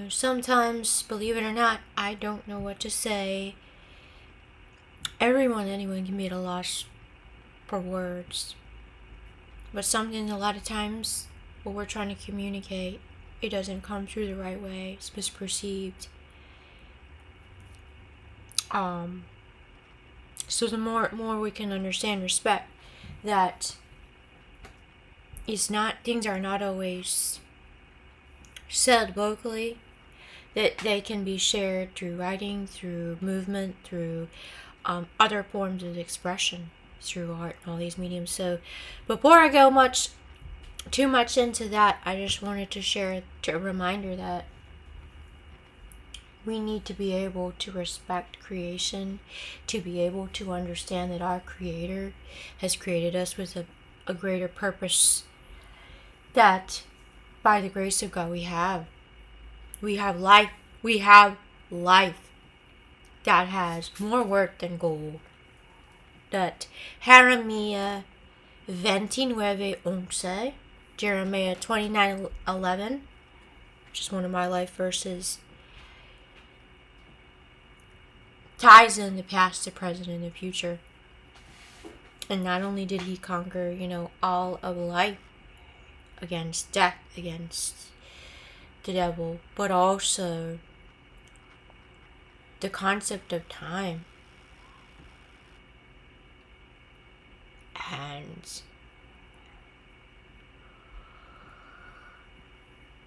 Sometimes, believe it or not, I don't know what to say. Anyone can be at a loss for words. But something a lot of times, what we're trying to communicate, it doesn't come through the right way. It's misperceived. So the more we can understand, respect that things are not always said vocally, that they can be shared through writing, through movement, through other forms of expression, through art and all these mediums. So before I go too much into that, I just wanted to share a reminder that we need to be able to respect creation, to be able to understand that our Creator has created us with a greater purpose, that by the grace of God we have life. We have life that has more worth than gold. That Jeremiah 29:11, Jeremiah 29:11, which is one of my life verses, ties in the past, the present, and the future. And not only did he conquer, all of life against death, against the devil, but also the concept of time. And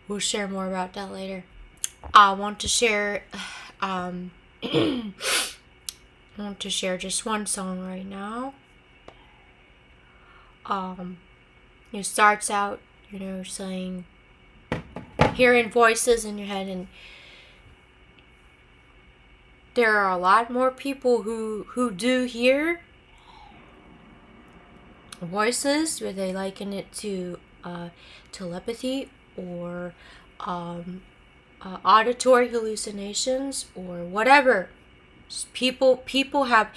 we'll share more about that later. I want to share just one song right now. It starts out, saying, hearing voices in your head, and there are a lot more people who do hear voices, where they liken it to telepathy or auditory hallucinations or whatever. People have,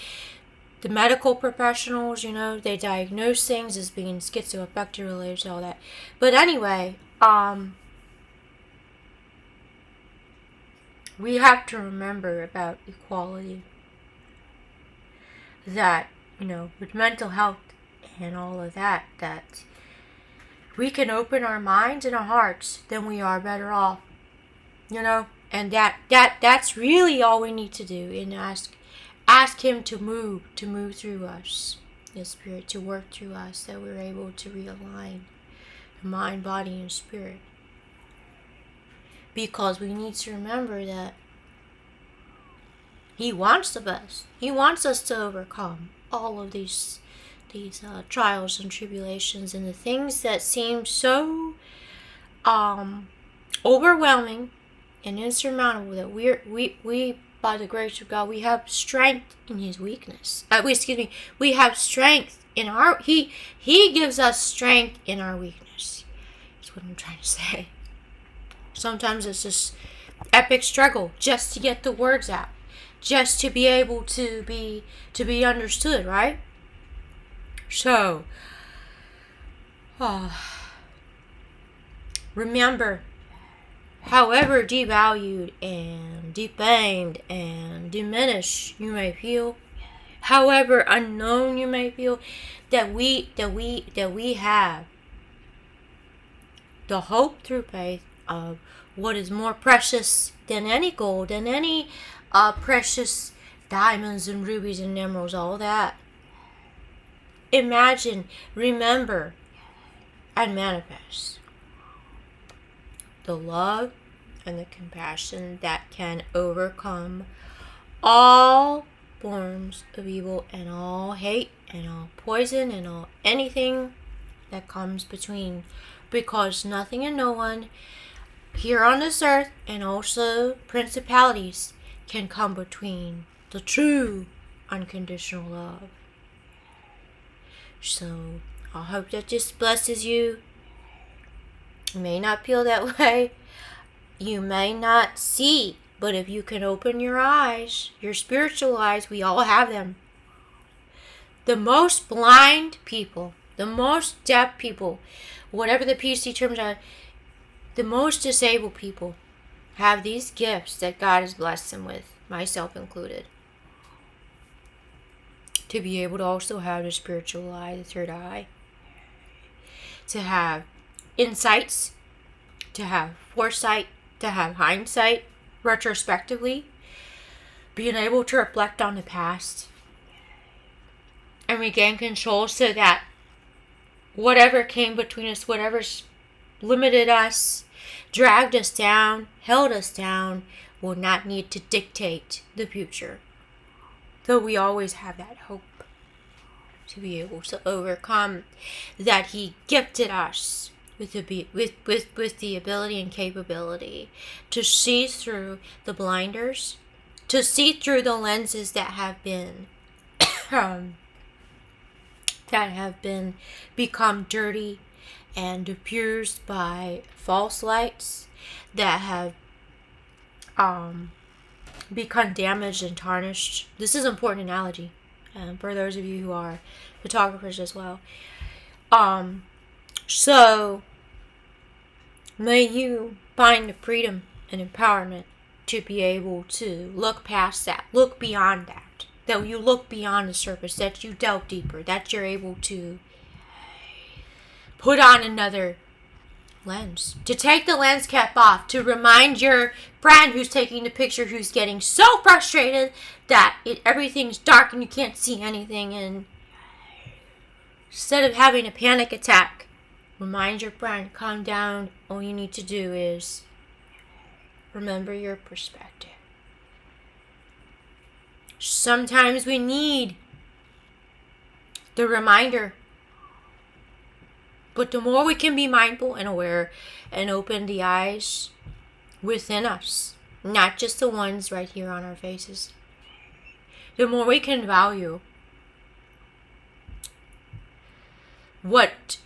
the medical professionals, they diagnose things as being schizoaffective related to all that. But anyway, we have to remember about equality. That, with mental health and all of that we can open our minds and our hearts, then we are better off. And that's really all we need to do, and ask him to move through us, the Spirit to work through us, that we're able to realign mind, body, and spirit. Because we need to remember that he wants the best. He wants us to overcome all of these trials and tribulations and the things that seem so overwhelming and insurmountable, that we by the grace of God, we have strength in his weakness. We have strength in our, he gives us strength in our weakness. That's what I'm trying to say. Sometimes it's just epic struggle just to get the words out, just to be able to be understood, right? So, remember, however devalued and defamed and diminished you may feel, however unknown you may feel, that we have the hope through faith of what is more precious than any gold, than any precious diamonds and rubies and emeralds, all that. Imagine, remember, and manifest the love and the compassion that can overcome all forms of evil and all hate and all poison and all anything that comes between. Because nothing and no one here on this earth, and also principalities, can come between the true unconditional love. So I hope that this blesses you. You may not feel that way. You may not see. But if you can open your eyes, your spiritual eyes, we all have them. The most blind people, the most deaf people, whatever the PC terms are, the most disabled people have these gifts that God has blessed them with, myself included, to be able to also have the spiritual eye, the third eye, to have insights, to have foresight, to have hindsight, retrospectively, being able to reflect on the past and regain control so that whatever came between us, whatever's limited us, dragged us down, held us down, will not need to dictate the future. Though we always have that hope to be able to overcome, that He gifted us with the ability and capability to see through the blinders, to see through the lenses that have been become dirty and diffused by false lights, that have become damaged and tarnished. This is an important analogy for those of you who are photographers as well. So may you find the freedom and empowerment to be able to look past that, look beyond that you look beyond the surface, that you delve deeper, that you're able to put on another lens, to take the lens cap off, to remind your friend who's taking the picture, who's getting so frustrated that everything's dark and you can't see anything, and instead of having a panic attack, remind your friend, calm down. All you need to do is remember your perspective. Sometimes we need the reminder. But the more we can be mindful and aware and open the eyes within us, not just the ones right here on our faces, the more we can value what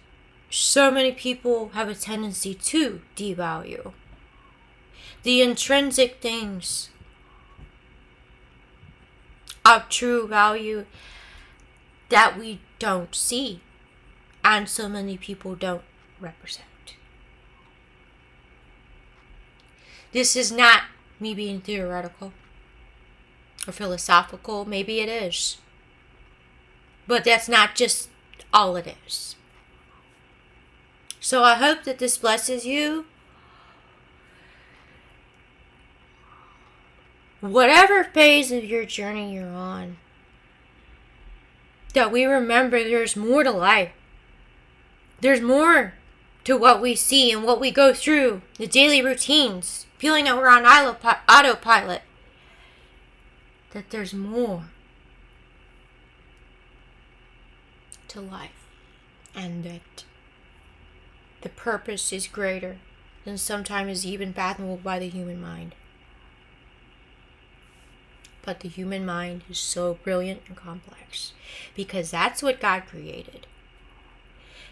so many people have a tendency to devalue. The intrinsic things of true value that we don't see and so many people don't represent. This is not me being theoretical or philosophical. Maybe it is. But that's not just all it is. So I hope that this blesses you. Whatever phase of your journey you're on, that we remember there's more to life. There's more to what we see and what we go through, the daily routines, feeling that we're on autopilot. That there's more to life, and that the purpose is greater than sometimes even fathomable by the human mind. But the human mind is so brilliant and complex because that's what God created.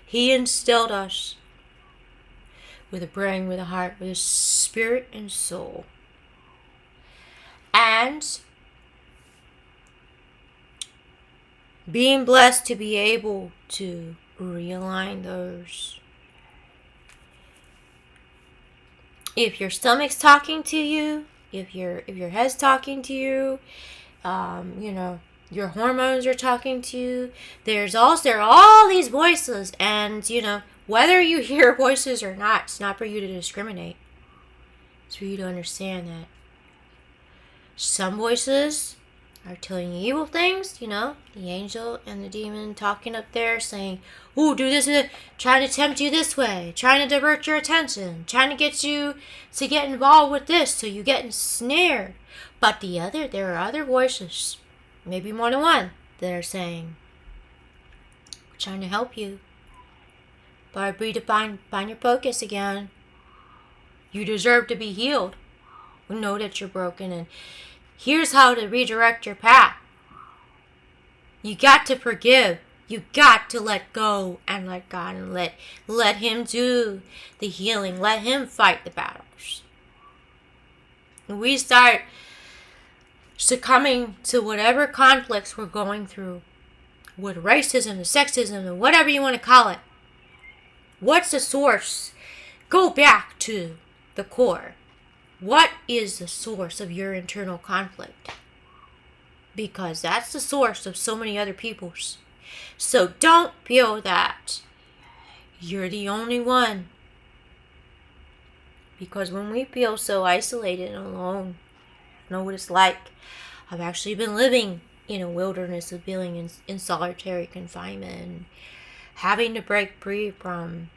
He instilled us with a brain, with a heart, with a spirit and soul. And being blessed to be able to realign those. If your stomach's talking to you, if your head's talking to you, your hormones are talking to you. There are all these voices, and whether you hear voices or not, it's not for you to discriminate. It's for you to understand that some voices are telling you evil things. The angel and the demon talking up there saying, "Ooh, do this," trying to tempt you this way, trying to divert your attention, trying to get you to get involved with this, so you get ensnared. But there are other voices, maybe more than one, that are saying, "We're trying to help you. But find your focus again. You deserve to be healed. We know that you're broken, and here's how to redirect your path. You got to forgive. You got to let go and let God, and let Him do the healing. Let Him fight the battles." And we start succumbing to whatever conflicts we're going through with racism and sexism and whatever you want to call it. What's the source? Go back to the core. What is the source of your internal conflict? Because that's the source of so many other people's. So don't feel that you're the only one. Because when we feel so isolated and alone, I know what it's like. I've actually been living in a wilderness of feeling in solitary confinement and having to break free from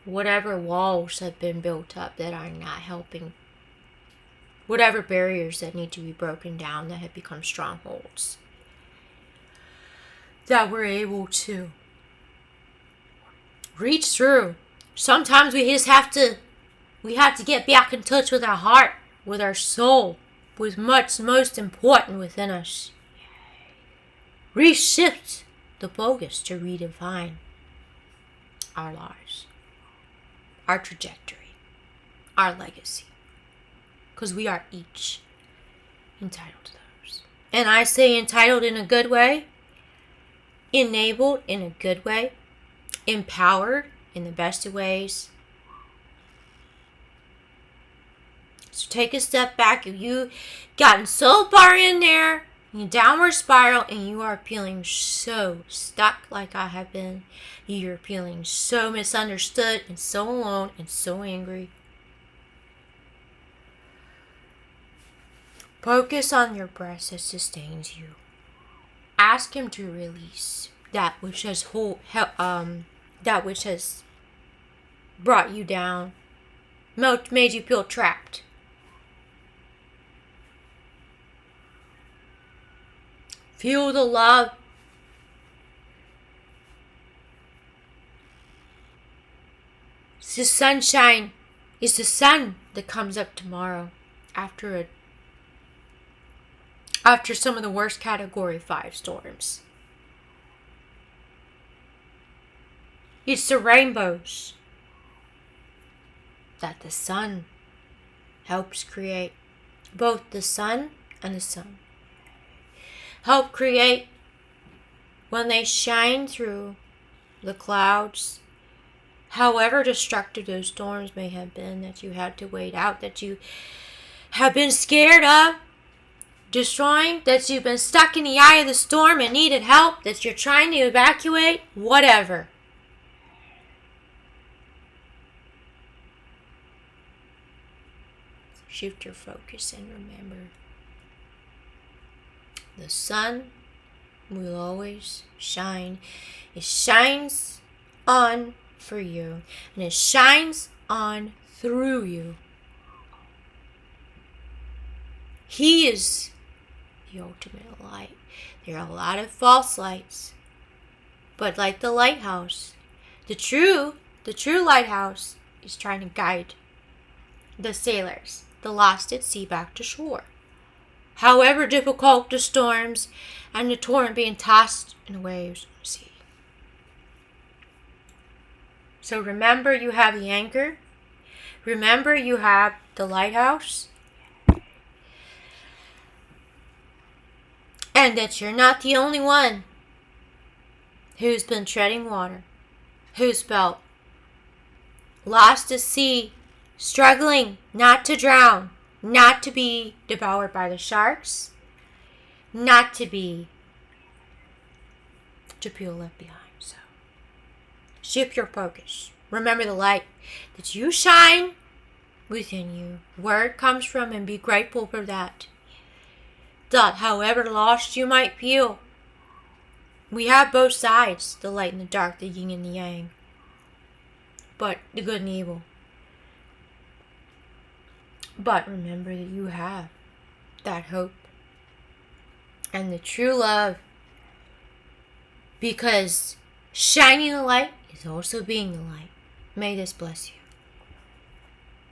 whatever walls have been built up that are not helping. Whatever barriers that need to be broken down that have become strongholds. That we're able to reach through. Sometimes we have to get back in touch with our heart, with our soul, with what's most important within us. Reshift the focus to redefine our lives, our trajectory, our legacy. Because we are each entitled to those. And I say entitled in a good way, enabled in a good way, empowered in the best of ways. So take a step back. If you've gotten so far in there, in a downward spiral, and you are feeling so stuck like I have been, you're feeling so misunderstood and so alone and so angry, focus on your breath that sustains you. Ask him to release that which has brought you down, made you feel trapped. Feel the love. It's the sunshine. It's the sun that comes up tomorrow after some of the worst Category 5 storms. It's the rainbows that the sun helps create. Both the sun and the sun help create when they shine through the clouds. However destructive those storms may have been that you had to wait out, that you have been scared of destroying, that you've been stuck in the eye of the storm and needed help, that you're trying to evacuate, whatever. Shift your focus and remember, the sun will always shine. It shines on for you, and it shines on through you. He is the ultimate light. There are a lot of false lights, but like the lighthouse, the true lighthouse is trying to guide the sailors, the lost at sea, back to shore. However difficult the storms and the torrent being tossed in the waves of the sea. So remember, you have the anchor. Remember, you have the lighthouse. And that you're not the only one who's been treading water, who's felt lost at sea, struggling not to drown, not to be devoured by the sharks, not to feel left behind. So shift your focus. Remember the light that you shine within you, where it comes from, and be grateful for that. That however lost you might feel, we have both sides, the light and the dark, the yin and the yang, but the good and evil. But remember that you have that hope and the true love, because shining the light is also being the light. May this bless you.